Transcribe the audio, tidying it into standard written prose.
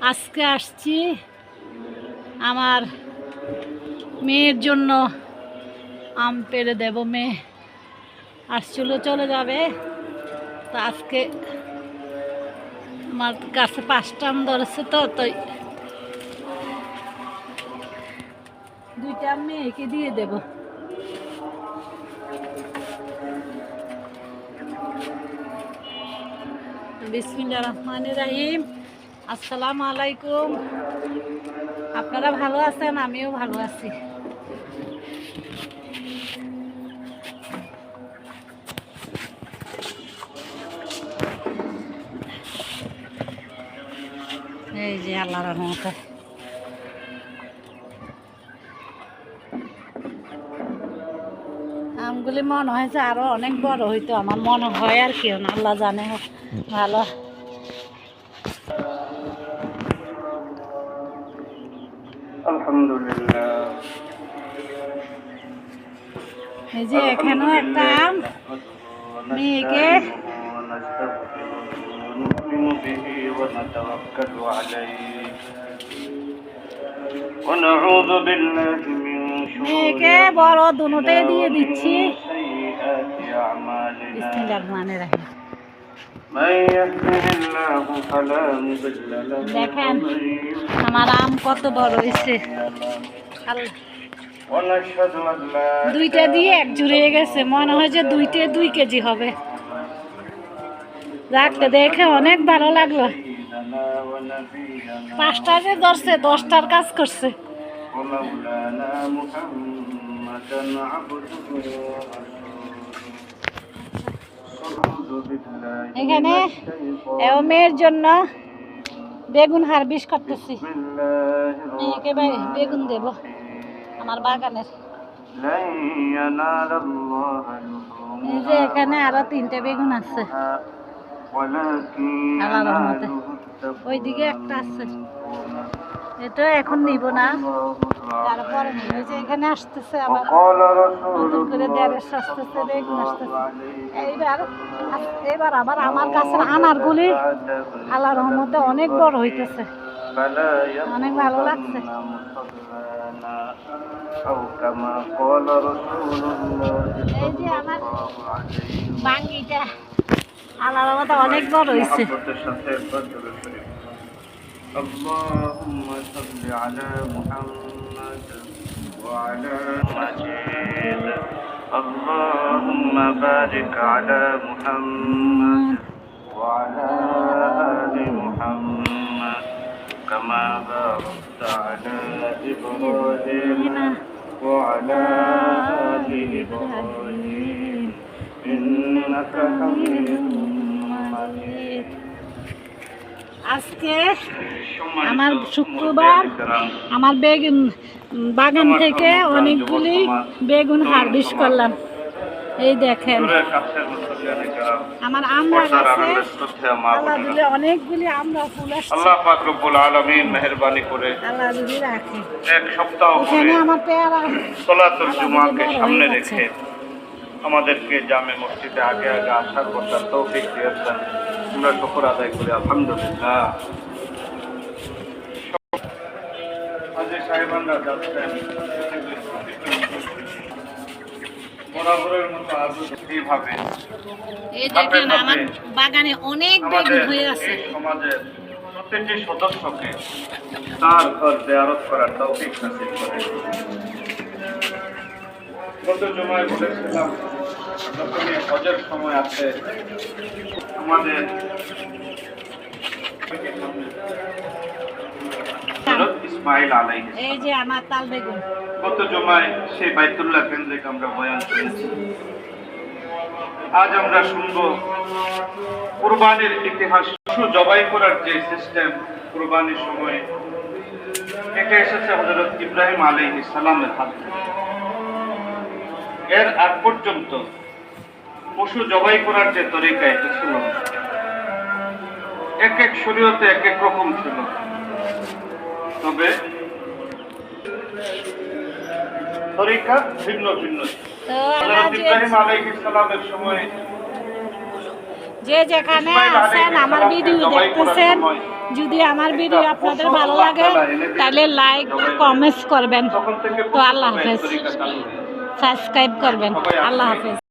আজকে আসছি আমার মেয়ের জন্য আম পেড়ে দেব। মেয়ে আসছিল, চলে যাবে। তো আজকে আমার কাছে 5টা আম ধরেছে, তো দুইটা আম মেয়েকে দিয়ে দেব। বিসমিল্লাহির রহমানির রহিম। আসসালামু আলাইকুম। আপনারা ভালো আছেন? আমিও ভালো আছি। এই যে আল্লাহর রহমতে আমগুলি মনে হয়েছে আরো অনেক বড় হইতো, আমার মনে হয় আর কি, আল্লাহ জানে। ভালো আলহামদুলিল্লাহ। এই যে এখানেও একটা আম মেয়েকে মেয়েকে বড় দুটোই দিয়ে দিচ্ছি। বিসমিল্লাহির রহমানির রহিম। দেখেন আমার আম কত বড় হয়েছে। দুইটা দিয়ে এক জুড়ে গেছে, মনে হয় যে 2 কেজি হবে। রাখতে দেখে অনেক ভালো লাগলো। 5টা যে ধরছে 10টার কাজ করছে। এখানে মেয়ের জন্য বেগুন হারভেস্ট করতেছি। মেয়েকে বেগুন দেব আমার বাগানের। এই যে এখানে আরো 3টে বেগুন আছে আল্লাহর রহমতে। ওইদিকে একটা আছে, এটা এখন নিব না, তারপরে নিব। এই যে এখানে আসতেছে আবার নতুন করে দেড়ের আসতেছে, বেগুন আসতেছে। এবার আবার আমার কাছে আনারগুলি আল্লাহর রহমতে অনেক বড় হইতেছে, অনেক ভালো লাগছে। এই যে আমার বাঙ্গিটা আল্লাহর রহমতে অনেক বড় হয়েছে। اللهم صل على محمد وعلى مجيد اللهم بارك على محمد وعلى آل محمد كما باركت على إبراهيم وعلى آل إبراهيم إنك حميد مجيد। আজকে আমার শুক্রবার, আমার বেগুন বাগান থেকে অনেকগুলি বেগুন হারভেস্ট করলাম। এই দেখেন আমার আমরা গাছে আল্লাহ দিলে অনেকগুলি আমরা ফুল আসছে। আল্লাহ পাক রব্বুল আলামিন মেহেরবানি করে আল্লাহ যদি রাখে এক সপ্তাহ এখানে আমার পেয়ারা সালাতুল জুমাকে সামনে রেখে আমাদেরকে জামে মসজিদে আগে আগে আসার বসার তৌফিক দিয়েছেন। আমরা শুকর আদায় করি আলহামদুলিল্লাহ। হাজী সাহেবানরা যাচ্ছেন বরাবরের মতো এইভাবে। এই দেখেন আমার বাগানে অনেক বেগুন হয়ে আছে। সমাজের প্রত্যেকটি সদস্যকে তার ঘর জিয়ারত করার তৌফিক নসিব করে। গত জুমায় বলেছিলাম যখনই হজের সময় আছে আমাদের ইসমাইল আলাইহিস, এই যে আমার তাল বেগুন, গত জুমায় সেই বাইতুল্লাহ কেন্দ্রিক আমরা বয়ান শুনেছি। আজ আমরা শুনব কুরবানির ইতিহাস। পশু জবাই করার যে সিস্টেম কুরবানির সময়, এটা এসেছে হযরত ইব্রাহিম আলাইহিস সালামের হাত থেকে। এর আগ পর্যন্ত পশু জবাই করার যে তরিকা, এটা ছিল এক এক শরীয়তে এক এক রকম ছিল। তবে তরিকা ভিন্ন ভিন্ন। হযরত ইব্রাহিম আলাইহিস সালামের সময় যে যেখানে আছেন আমার ভিডিও দেখতেছেন, যদি আমার ভিডিও আপনাদের ভালো লাগে তাহলে লাইক কমেন্টস করবেন। তো আল্লাহ হাফেজ, সাবস্ক্রাইব করবেন। আল্লাহ হাফেজ।